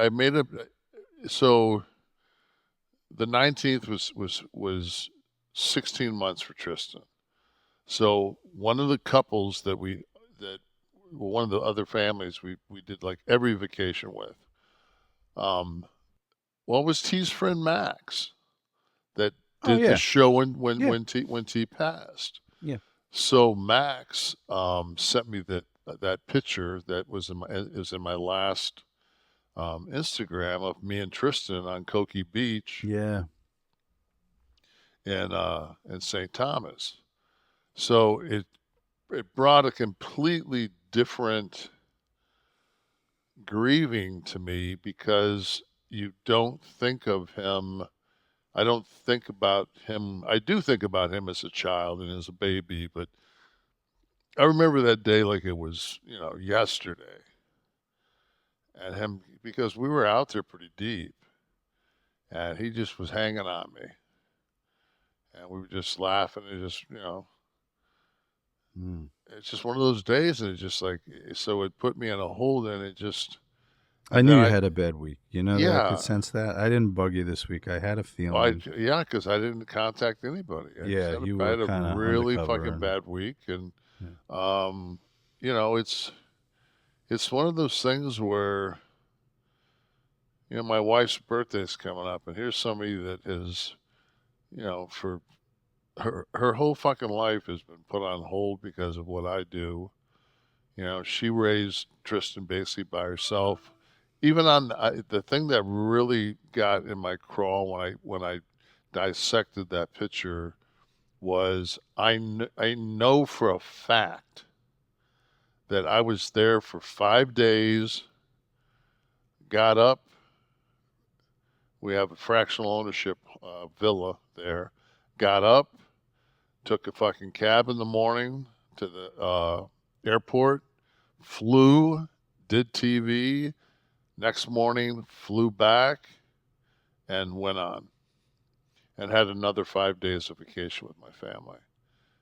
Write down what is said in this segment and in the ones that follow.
I made a so the 19th was 16 months for Tristan. So one of the couples that one of the other families we did like every vacation with. Um, what was T's friend Max that Oh did the yeah, show yeah, when T passed? yeah. So Max sent me that picture that was in my last Instagram of me and Tristan on Cokie Beach Yeah. in St. Thomas. So it brought a completely different grieving to me because you don't think of him. I don't think about him. I do think about him as a child and as a baby, but I remember that day like it was, yesterday. And him, because we were out there pretty deep, and he just was hanging on me. And we were just laughing and just, Mm. it's just one of those days. And it just like, so it put me on a hold and it just, I and knew then you had a bad week. You know that I could yeah, sense that. I didn't bug you this week. I had a I feeling. yeah, because I didn't contact anybody. Yeah, you I were had a kind of really undercover, fucking and bad week, and yeah. um, it's one of those things where my wife's birthday is coming up, and here's somebody that is for her whole fucking life has been put on hold because of what I do. She raised Tristan basically by herself. Even on the thing that really got in my craw when I dissected that picture was I know for a fact that I was there for 5 days, got up. We have a fractional ownership villa there. Got up, took a fucking cab in the morning to the airport, flew, did TV. Next morning, flew back and went on and had another 5 days of vacation with my family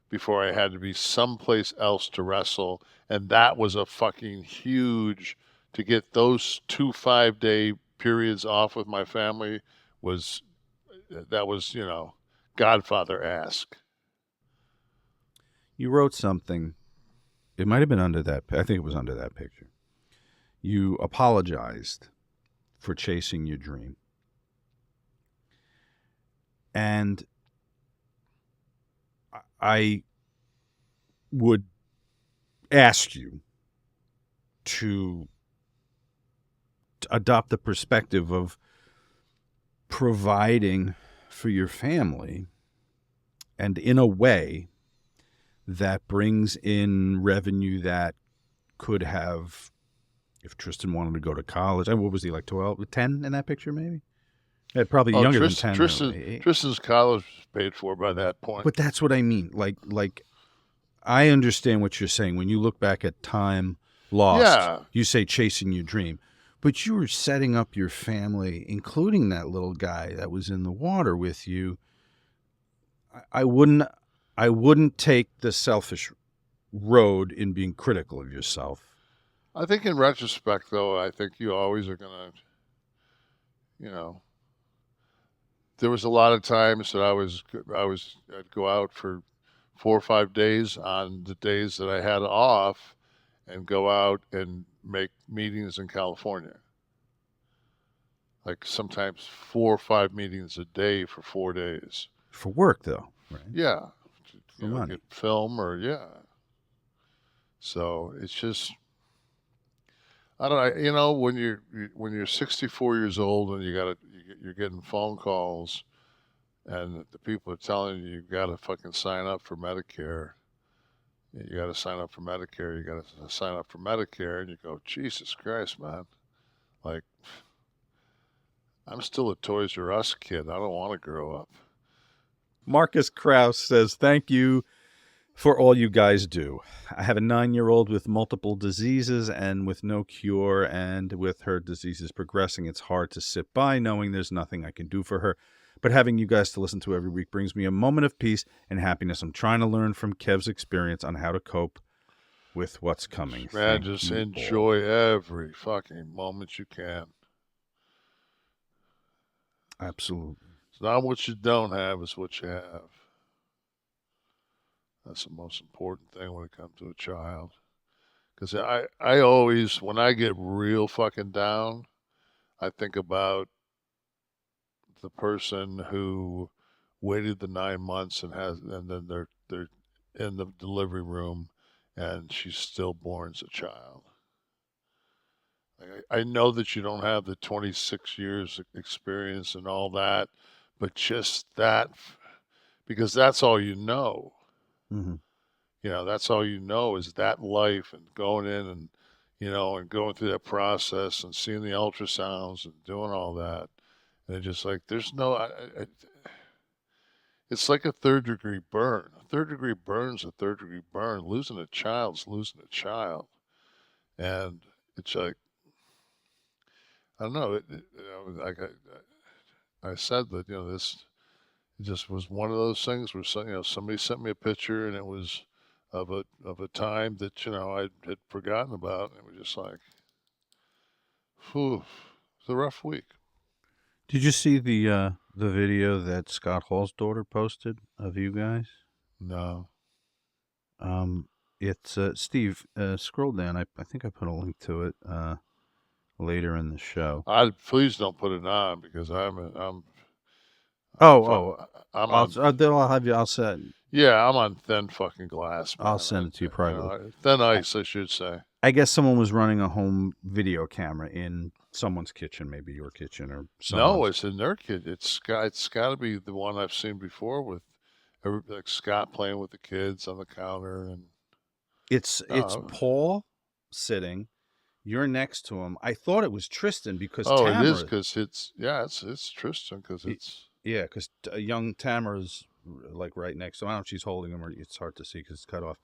before I had to be someplace else to wrestle. And that was a fucking huge, to get those 2 5-day periods off with my family was, that was, Godfather ask. You wrote something. It might have been under that. I think it was under that picture. You apologized for chasing your dream, and I would ask you to adopt the perspective of providing for your family and in a way that brings in revenue that could have, if Tristan wanted to go to college, what was he, like 12, 10 in that picture maybe? Yeah, probably Oh, younger than 10 or 8. Tristan's college was paid for by that point. But that's what I mean. Like I understand what you're saying. When you look back at time lost, Yeah. you say chasing your dream. But you were setting up your family, including that little guy that was in the water with you. I wouldn't take the selfish road in being critical of yourself. I think in retrospect, though, I think you always are going to, you know, there was a lot of times that I'd go out for 4 or 5 days on the days that I had off and go out and make meetings in California. Like sometimes 4 or 5 meetings a day for 4 days. For work, though, right? Yeah. For money. Get film or, yeah. So it's just, I don't know, when you're 64 years old and you're getting phone calls and the people are telling you got to fucking sign up for Medicare. You got to sign up for Medicare. You got to sign up for Medicare, and you go, Jesus Christ, man! Like, I'm still a Toys R Us kid. I don't want to grow up. Marcus Krause says, "Thank you for all you guys do. I have a 9-year-old with multiple diseases and with no cure, and with her diseases progressing, it's hard to sit by knowing there's nothing I can do for her. But having you guys to listen to every week brings me a moment of peace and happiness. I'm trying to learn from Kev's experience on how to cope with what's coming. Man, Thank just you all." enjoy every fucking moment you can. Absolutely. It's not what you don't have, it's what you have. That's the most important thing when it comes to a child. Because I always, when I get real fucking down, I think about the person who waited the 9 months and then they're in the delivery room and she's stillborn as a child. I know that you don't have the 26 years experience and all that, but just that, because that's all you know. Mm-hmm. That's all you know is that life and going in and, and going through that process and seeing the ultrasounds and doing all that. And it's just like, there's no, it's like a third degree burn. A third degree burn's a third degree burn. Losing a child's losing a child. And it's like, I don't know. Like I said that, this it just was one of those things where somebody sent me a picture and it was of a time that I had forgotten about, and it was just like, whew, it's a rough week. Did you see the video that Scott Hall's daughter posted of you guys? No, Um, it's Steve. Scroll down. I think I put a link to it later in the show. I please don't put it on because I'm Oh, oh, I'm on I'll have you. yeah, I'm on thin fucking glass, I'll man. send it to you privately. Thin ice, I should say. I guess someone was running a home video camera in someone's kitchen, maybe your kitchen or No, someone's. it's in their kid. It's got to be the one I've seen before with like Scott playing with the kids on the counter and It's oh, Paul sitting. You're next to him. I thought it was Tristan because oh, it is Tamara. because it's Tristan because it's Yeah, because young Tamara's like right next to him. I don't know if she's holding him or it's hard to see because it's cut off.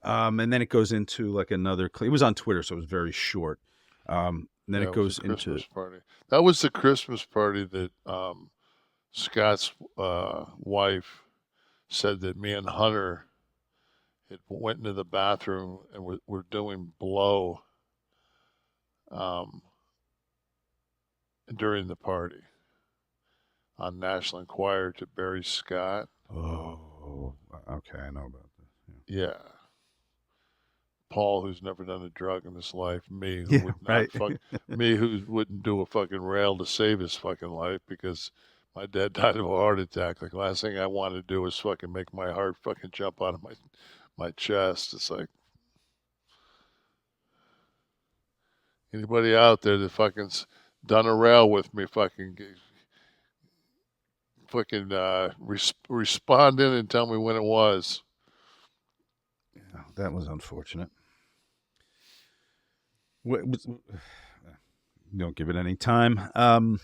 And then it goes into like another. It was on Twitter, so it was very short. Then yeah, it it was a goes into. Christmas party. That was the Christmas party that Scott's wife said that me and Hunter had went into the bathroom and were doing blow um, during the party on National Enquirer to Barry Scott. Oh, okay, I know about this. Yeah. Paul, who's never done a drug in his life, me, who Yeah, would right. not fuck, me, who wouldn't do a fucking rail to save his fucking life because my dad died of a heart attack. Like, last thing I wanted to do was fucking make my heart fucking jump out of my chest. It's like, anybody out there that fucking's done a rail with me, fucking respond in and tell me when it was. Yeah, that was unfortunate. Don't give it any time.